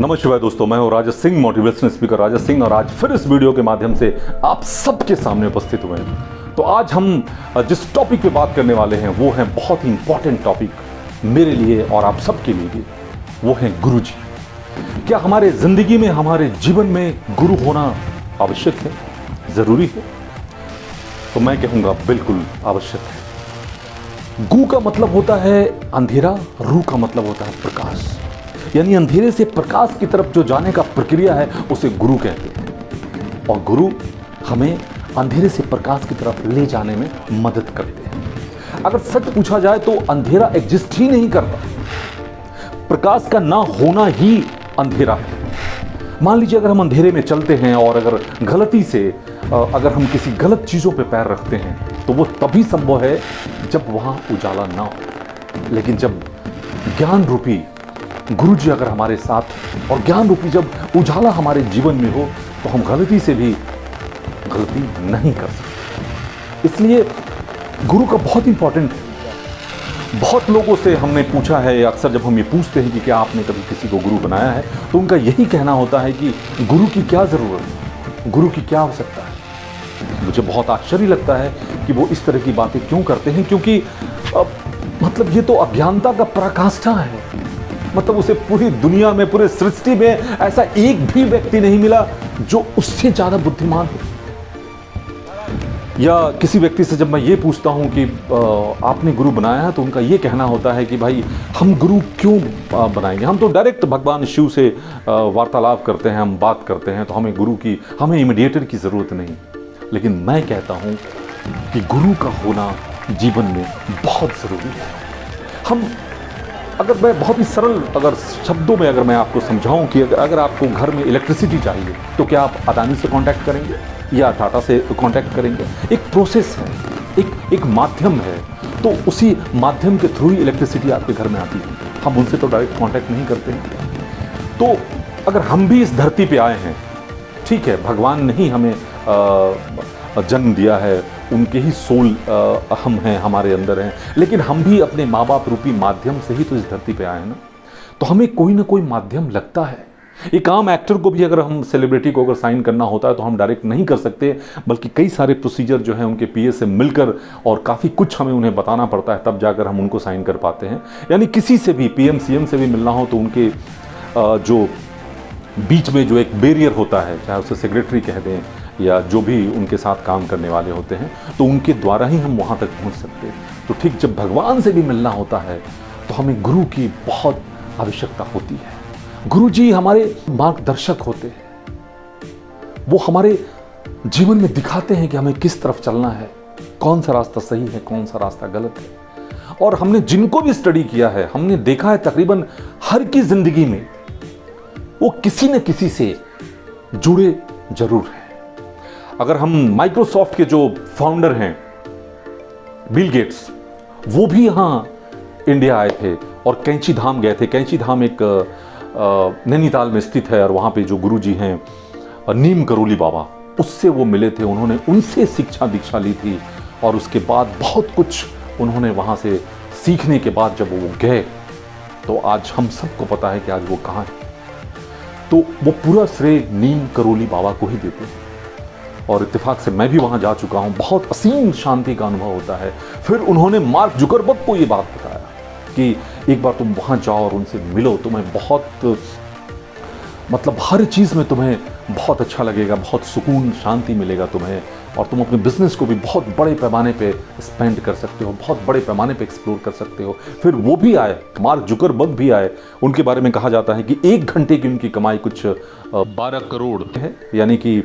नमस्कार शिवाय दोस्तों, मैं हूं राजस सिंह, मोटिवेशनल स्पीकर राजस सिंह, और आज फिर इस वीडियो के माध्यम से आप सबके सामने उपस्थित हुए हैं। तो आज हम जिस टॉपिक पे बात करने वाले हैं वो है बहुत ही इंपॉर्टेंट टॉपिक मेरे लिए और आप सबके लिए भी, वो है गुरुजी। क्या हमारे जिंदगी में, हमारे जीवन में गुरु होना आवश्यक है, जरूरी है? तो मैं कहूँगा बिल्कुल आवश्यक है। गु का मतलब होता है अंधेरा, रू का मतलब होता है प्रकाश, यानी अंधेरे से प्रकाश की तरफ जो जाने का प्रक्रिया है उसे गुरु कहते हैं। और गुरु हमें अंधेरे से प्रकाश की तरफ ले जाने में मदद करते हैं। अगर सच पूछा जाए तो अंधेरा एग्जिस्ट ही नहीं करता, प्रकाश का ना होना ही अंधेरा है। मान लीजिए अगर हम अंधेरे में चलते हैं और अगर गलती से अगर हम किसी गलत चीजों पे पैर रखते हैं तो वो तभी संभव है जब वहां उजाला ना हो। लेकिन जब ज्ञान रूपी गुरुजी अगर हमारे साथ और ज्ञान रूपी जब उजाला हमारे जीवन में हो तो हम गलती से भी गलती नहीं कर सकते। इसलिए गुरु का बहुत इंपॉर्टेंट है। बहुत लोगों से हमने पूछा है, अक्सर जब हम ये पूछते हैं कि क्या आपने कभी किसी को गुरु बनाया है, तो उनका यही कहना होता है कि गुरु की क्या जरूरत है, गुरु की क्या आवश्यकता है। मुझे बहुत आश्चर्य लगता है कि वो इस तरह की बातें क्यों करते हैं, क्योंकि मतलब ये तो अज्ञानता का पराकाष्ठा है। मतलब उसे पूरी दुनिया में, पूरे सृष्टि में ऐसा एक भी व्यक्ति नहीं मिला जो उससे ज्यादा बुद्धिमान हो। या किसी व्यक्ति से जब मैं ये पूछता हूं कि आपने गुरु बनाया है, तो उनका ये कहना होता है कि भाई हम गुरु क्यों बनाएंगे, हम तो डायरेक्ट भगवान शिव से वार्तालाप करते हैं, हम बात करते हैं, तो हमें गुरु की, हमें इमीडिएटर की जरूरत नहीं। लेकिन मैं कहता हूं कि गुरु का होना जीवन में बहुत जरूरी है। हम अगर मैं बहुत ही सरल अगर शब्दों में अगर मैं आपको समझाऊं कि अगर आपको घर में इलेक्ट्रिसिटी चाहिए तो क्या आप अदानी से कांटेक्ट करेंगे या टाटा से कांटेक्ट करेंगे? एक प्रोसेस है, एक माध्यम है, तो उसी माध्यम के थ्रू ही इलेक्ट्रिसिटी आपके घर में आती है। हम उनसे तो डायरेक्ट कांटेक्ट नहीं करते हैं। तो अगर हम भी इस धरती पे आए हैं, ठीक है, भगवान ने ही हमें जन्म दिया है, उनके ही सोल हम हैं, हमारे अंदर हैं, लेकिन हम भी अपने माँ बाप रूपी माध्यम से ही तो इस धरती पे आए हैं ना। तो हमें कोई ना कोई माध्यम लगता है। एक आम एक्टर को भी अगर हम सेलिब्रिटी को अगर साइन करना होता है तो हम डायरेक्ट नहीं कर सकते, बल्कि कई सारे प्रोसीजर जो है उनके पीए से मिलकर और काफ़ी कुछ हमें उन्हें बताना पड़ता है, तब जाकर हम उनको साइन कर पाते हैं। यानी किसी से भी, पीएम सीएम से भी मिलना हो तो उनके जो बीच में जो एक बैरियर होता है, चाहे उसे सेक्रेटरी कह दें या जो भी उनके साथ काम करने वाले होते हैं, तो उनके द्वारा ही हम वहाँ तक पहुँच सकते हैं। तो ठीक जब भगवान से भी मिलना होता है तो हमें गुरु की बहुत आवश्यकता होती है। गुरु जी हमारे मार्गदर्शक होते हैं, वो हमारे जीवन में दिखाते हैं कि हमें किस तरफ चलना है, कौन सा रास्ता सही है, कौन सा रास्ता गलत है। और हमने जिनको भी स्टडी किया है, हमने देखा है तकरीबन हर की जिंदगी में वो किसी न किसी से जुड़े जरूर हैं। अगर हम माइक्रोसॉफ्ट के जो फाउंडर हैं बिल गेट्स, वो भी यहाँ इंडिया आए थे और कैंची धाम गए थे। कैंची धाम एक नैनीताल में स्थित है, और वहाँ पे जो गुरुजी हैं नीम करोली बाबा, उससे वो मिले थे, उन्होंने उनसे शिक्षा दीक्षा ली थी। और उसके बाद बहुत कुछ उन्होंने वहाँ से सीखने के बाद जब वो गए तो आज हम सबको पता है कि आज वो कहाँ है। तो वो पूरा श्रेय नीम करोली बाबा को ही देते हैं। और इत्तेफाक से मैं भी वहाँ जा चुका हूँ, बहुत असीम शांति का अनुभव होता है। फिर उन्होंने मार्क जुकरबर्ग को ये बात बताया कि एक बार तुम वहाँ जाओ और उनसे मिलो, तुम्हें बहुत मतलब हर चीज़ में तुम्हें बहुत अच्छा लगेगा, बहुत सुकून शांति मिलेगा तुम्हें, और तुम अपने बिजनेस को भी बहुत बड़े पैमाने पे स्पेंड कर सकते हो, बहुत बड़े पैमाने पे एक्सप्लोर कर सकते हो। फिर वो भी आए, मार्क जुकरबर्ग भी आए। उनके बारे में कहा जाता है कि 1 घंटे की उनकी कमाई कुछ 12 करोड़ है, यानी कि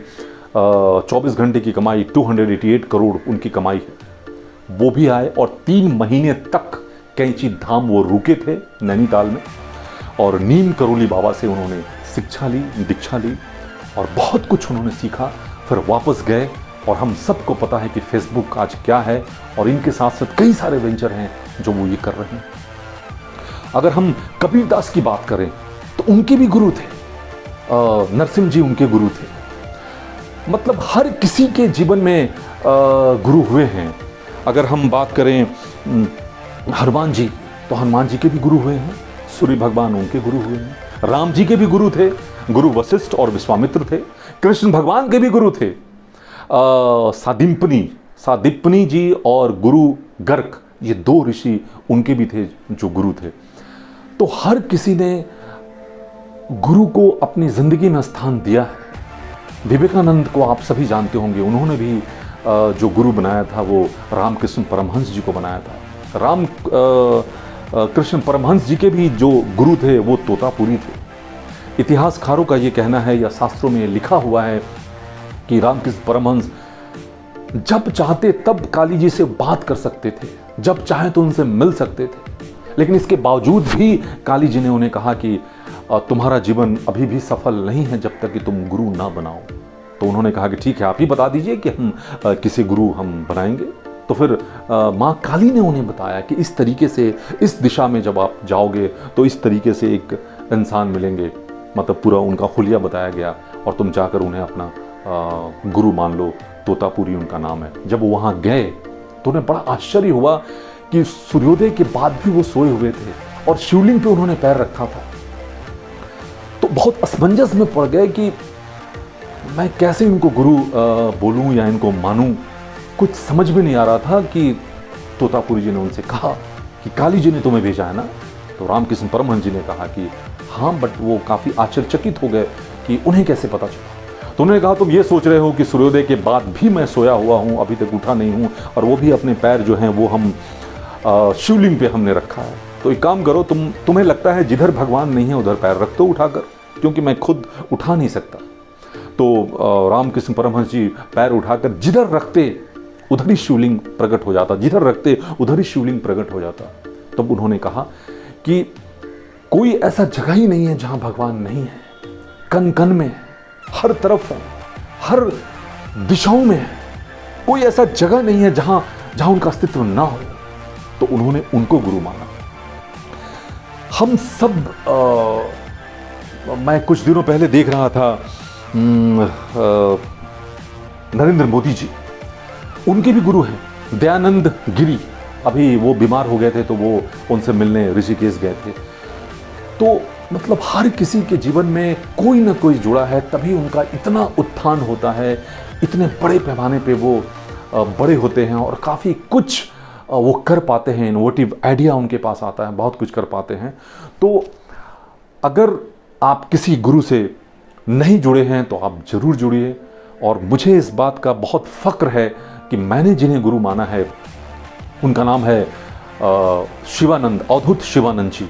24 घंटे की कमाई 288 करोड़ उनकी कमाई है। वो भी आए और 3 महीने तक कैंची धाम वो रुके थे नैनीताल में, और नीम करोली बाबा से उन्होंने शिक्षा ली, दीक्षा ली, और बहुत कुछ उन्होंने सीखा। फिर वापस गए, और हम सबको पता है कि फेसबुक आज क्या है, और इनके साथ साथ कई सारे वेंचर हैं जो वो ये कर रहे हैं। अगर हम कबीरदास की बात करें तो उनके भी गुरु थे, नरसिंह जी उनके गुरु थे। मतलब हर किसी के जीवन में गुरु हुए हैं। अगर हम बात करें हनुमान जी, तो हनुमान जी के भी गुरु हुए हैं, सूर्य भगवान उनके गुरु हुए हैं। राम जी के भी गुरु थे, गुरु वशिष्ठ और विश्वामित्र थे। कृष्ण भगवान के भी गुरु थे, सादिप्पनी जी और गुरु गर्ग, ये 2 ऋषि उनके भी थे जो गुरु थे। तो हर किसी ने गुरु को अपनी जिंदगी में स्थान दिया है। विवेकानंद को आप सभी जानते होंगे, उन्होंने भी जो गुरु बनाया था वो रामकृष्ण परमहंस जी को बनाया था। कृष्ण परमहंस जी के भी जो गुरु थे वो तोतापुरी थे। इतिहासकारों का ये कहना है या शास्त्रों में लिखा हुआ है कि रामकृष्ण परमहंस जब चाहते तब काली जी से बात कर सकते थे, जब चाहे तो उनसे मिल सकते थे। लेकिन इसके बावजूद भी काली जी ने उन्हें कहा कि तुम्हारा जीवन अभी भी सफल नहीं है जब तक कि तुम गुरु ना बनाओ। तो उन्होंने कहा कि ठीक है, आप ही बता दीजिए कि हम किसी गुरु हम बनाएंगे। तो फिर माँ काली ने उन्हें बताया कि इस तरीके से, इस दिशा में जब आप जाओगे तो इस तरीके से एक इंसान मिलेंगे, मतलब पूरा उनका हुलिया बताया गया, और तुम जाकर उन्हें अपना गुरु मान लो। तोतापुरी उनका नाम है। जब वो वहाँ गए तो उन्हें बड़ा आश्चर्य हुआ कि सूर्योदय के बाद भी वो सोए हुए थे और शिवलिंग पे उन्होंने पैर रखा था। तो बहुत असमंजस में पड़ गए कि मैं कैसे इनको गुरु बोलूं या इनको मानूं, कुछ समझ में नहीं आ रहा था। कि तोतापुरी जी ने उनसे कहा कि काली जी ने तुम्हें भेजा है ना? तो रामकृष्ण परमहंस जी ने कहा कि हाँ, बट वो काफ़ी आश्चर्यचकित हो गए कि उन्हें कैसे पता चला। तो उन्होंने कहा तुम ये सोच रहे हो कि सूर्योदय के बाद भी मैं सोया हुआ हूँ, अभी तक उठा नहीं हूँ, और वो भी अपने पैर जो हैं वो हम शिवलिंग पे हमने रखा है। तो एक काम करो, तुम्हें लगता है जिधर भगवान नहीं है उधर पैर रख दो उठाकर, क्योंकि मैं खुद उठा नहीं सकता। तो रामकृष्ण परमहंस जी पैर उठाकर जिधर रखते उधर ही शिवलिंग प्रकट हो जाता, जिधर रखते उधर ही शिवलिंग प्रकट हो जाता। तब उन्होंने कहा कि कोई ऐसा जगह ही नहीं है जहां भगवान नहीं है, कन कन में है, हर तरफ है, हर दिशाओं में है। कोई ऐसा जगह नहीं है जहां उनका अस्तित्व ना हो। तो उन्होंने उनको गुरु माना। हम सब मैं कुछ दिनों पहले देख रहा था नरेंद्र मोदी जी, उनके भी गुरु हैं दयानंद गिरी। अभी वो बीमार हो गए थे तो वो उनसे मिलने ऋषिकेश गए थे। तो मतलब हर किसी के जीवन में कोई ना कोई जुड़ा है, तभी उनका इतना उत्थान होता है, इतने बड़े पैमाने पे वो बड़े होते हैं और काफ़ी कुछ वो कर पाते हैं। इनोवेटिव आइडिया उनके पास आता है, बहुत कुछ कर पाते हैं। तो अगर आप किसी गुरु से नहीं जुड़े हैं तो आप जरूर जुड़िए। और मुझे इस बात का बहुत फक्र है कि मैंने जिन्हें गुरु माना है उनका नाम है शिवानंद, अवधूत शिवानंद जी।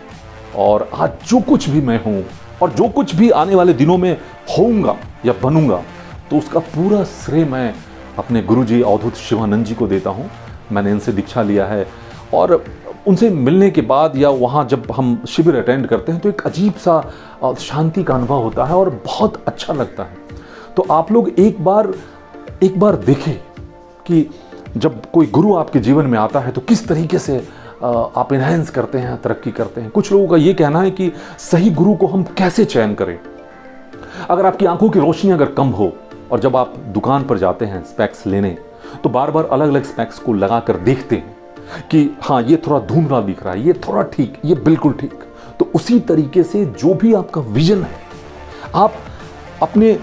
और आज जो कुछ भी मैं हूँ और जो कुछ भी आने वाले दिनों में होऊंगा या बनूंगा, तो उसका पूरा श्रेय मैं अपने गुरुजी अवधूत शिवानंद जी को देता हूँ। मैंने इनसे दीक्षा लिया है और उनसे मिलने के बाद या वहाँ जब हम शिविर अटेंड करते हैं तो एक अजीब सा शांति का अनुभव होता है और बहुत अच्छा लगता है। तो आप लोग एक बार देखें कि जब कोई गुरु आपके जीवन में आता है तो किस तरीके से आप इनहेंस करते हैं, तरक्की करते हैं। कुछ लोगों का ये कहना है कि सही गुरु को हम कैसे चयन करें। अगर आपकी आंखों की रोशनी अगर कम हो और जब आप दुकान पर जाते हैं स्पेक्स लेने, तो बार बार अलग अलग स्पेक्स को लगा कर देखते हैं कि हाँ ये थोड़ा धुंधला दिख रहा है, ये थोड़ा ठीक, ये बिल्कुल ठीक। तो उसी तरीके से जो भी आपका विजन है, आप अपने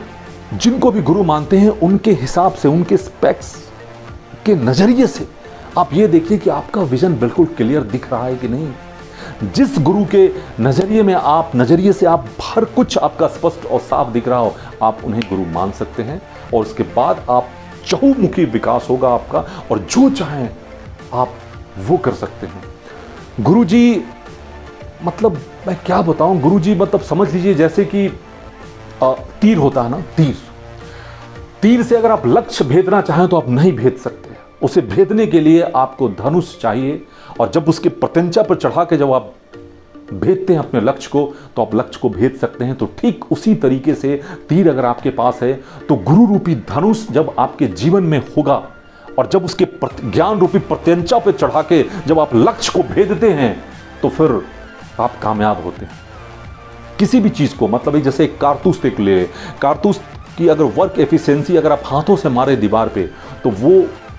जिनको भी गुरु मानते हैं उनके हिसाब से, उनके स्पेक्स के नजरिए से आप ये देखिए कि आपका विजन बिल्कुल क्लियर दिख रहा है कि नहीं। जिस गुरु के नजरिए से आप हर कुछ आपका स्पष्ट और साफ दिख रहा हो, आप उन्हें गुरु मान सकते हैं और उसके बाद आप चहुमुखी विकास होगा आपका और जो चाहें आप वो कर सकते हैं। गुरुजी मतलब मैं क्या बताऊं, गुरुजी मतलब समझ लीजिए जैसे कि तीर होता है ना, तीर से अगर आप लक्ष्य भेदना चाहें तो आप नहीं भेद सकते। उसे भेदने के लिए आपको धनुष चाहिए और जब उसके प्रत्यंचा पर चढ़ा के जब आप भेदते हैं अपने लक्ष्य को तो आप लक्ष्य को भेद सकते हैं। तो ठीक उसी तरीके से तीर अगर आपके पास है तो गुरु रूपी धनुष जब आपके जीवन में होगा और जब उसके ज्ञान रूपी प्रत्यंचा पर चढ़ा के जब आप लक्ष्य को भेदते हैं तो फिर आप कामयाब होते हैं किसी भी चीज को। मतलब जैसे कारतूस ले, कारतूस की अगर वर्क एफिशिएंसी अगर आप हाथों से मारे दीवार पे तो वो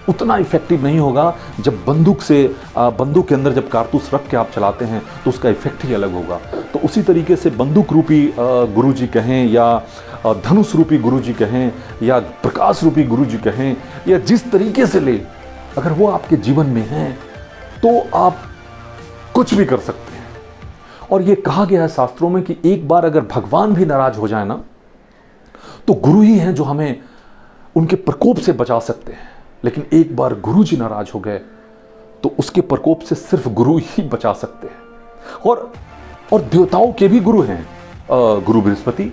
उतना इफेक्टिव नहीं होगा जब बंदूक के अंदर जब कारतूस रख के आप चलाते हैं तो उसका इफेक्ट ही अलग होगा। तो उसी तरीके से बंदूक रूपी गुरुजी कहें या धनुष रूपी गुरुजी कहें या प्रकाश रूपी गुरुजी कहें, या जिस तरीके से ले, अगर वो आपके जीवन में हैं तो आप कुछ भी कर सकते हैं। और ये कहा गया है शास्त्रों में कि एक बार अगर भगवान भी नाराज हो जाए ना, तो गुरु ही हैं जो हमें उनके प्रकोप से बचा सकते हैं। लेकिन एक बार गुरु जी नाराज हो गए तो उसके प्रकोप से सिर्फ गुरु ही बचा सकते हैं। और देवताओं के भी गुरु हैं गुरु बृहस्पति,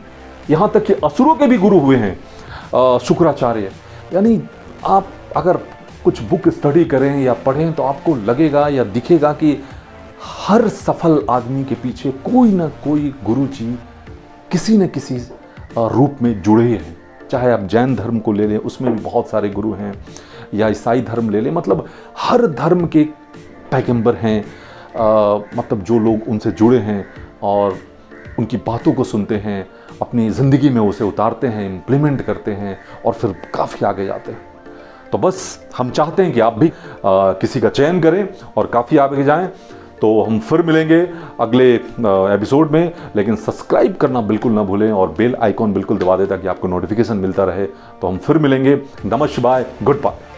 यहां तक कि असुरों के भी गुरु हुए हैं शुक्राचार्य। यानी आप अगर कुछ बुक स्टडी करें या पढ़ें तो आपको लगेगा या दिखेगा कि हर सफल आदमी के पीछे कोई ना कोई गुरु जी किसी न किसी रूप में जुड़े हैं। चाहे आप जैन धर्म को ले लें, उसमें भी बहुत सारे गुरु हैं, या ईसाई धर्म ले लें, मतलब हर धर्म के पैगंबर हैं, मतलब जो लोग उनसे जुड़े हैं और उनकी बातों को सुनते हैं, अपनी ज़िंदगी में उसे उतारते हैं, इम्प्लीमेंट करते हैं और फिर काफ़ी आगे जाते हैं। तो बस हम चाहते हैं कि आप भी किसी का चयन करें और काफ़ी आगे जाएं। तो हम फिर मिलेंगे अगले एपिसोड में, लेकिन सब्सक्राइब करना बिल्कुल ना भूलें और बेल आइकॉन बिल्कुल दबा दें ताकि आपको नोटिफिकेशन मिलता रहे। तो हम फिर मिलेंगे। नमः शिवाय, गुड बाय।